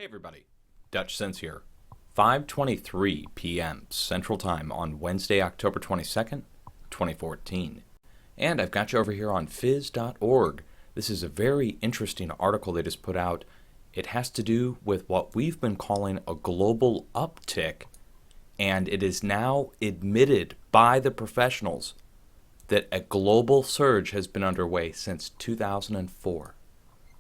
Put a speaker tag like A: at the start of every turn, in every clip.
A: everybody, Dutch Sense here. 5:23 p.m. Central Time on Wednesday, October 22nd, 2014. And I've got you over here on phys.org. This is a very interesting article they just put out. It has to do with what we've been calling a global uptick, and it is now admitted by the professionals that a global surge has been underway since 2004.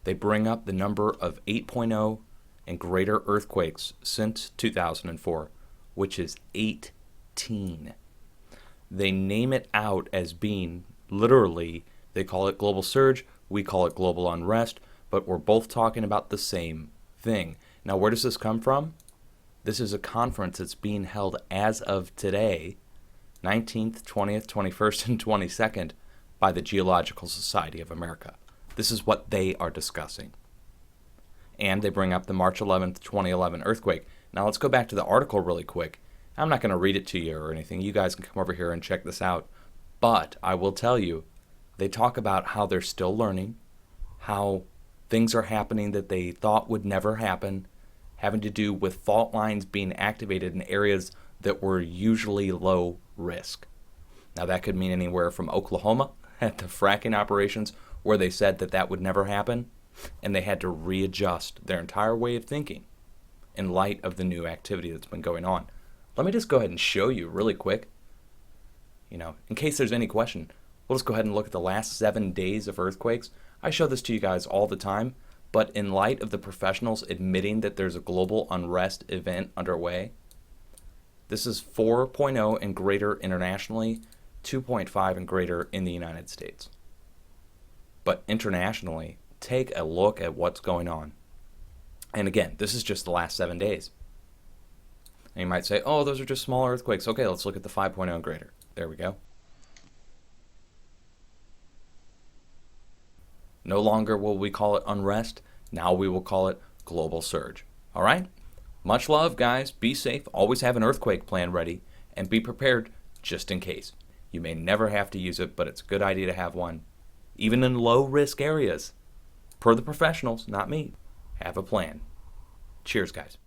A: They bring up the number of 8.0 and greater earthquakes since 2004, which is 18. They name it out as being literally, they call it global surge, we call it global unrest, but we're both talking about the same thing. Now, where does this come from? This is a conference that's being held as of today, 19th, 20th, 21st, and 22nd, by the Geological Society of America. This is what they are discussing. And they bring up the March 11th, 2011 earthquake. Now let's go back to the article really quick. I'm not going to read it to you or anything. You guys can come over here and check this out. But I will tell you, they talk about how they're still learning, how things are happening that they thought would never happen, having to do with fault lines being activated in areas that were usually low risk. Now that could mean anywhere from Oklahoma at the fracking operations where they said that that would never happen, and they had to readjust their entire way of thinking in light of the new activity that's been going on. Let me just go ahead and show you really quick. In case there's any question, we'll just go ahead and look at the last 7 days of earthquakes. I show this to you guys all the time, but in light of the professionals admitting that there's a global unrest event underway, this is 4.0 and greater internationally, 2.5 and greater in the United States. But internationally, take a look at what's going on. And again, this is just the last 7 days. And you might say, oh, those are just small earthquakes. Okay, let's look at the 5.0 and greater. There we go. No longer will we call it unrest. Now we will call it global surge. All right? Much love, guys. Be safe. Always have an earthquake plan ready. And be prepared just in case. You may never have to use it, but it's a good idea to have one. Even in low-risk areas. Per the professionals, not me. Have a plan. Cheers, guys.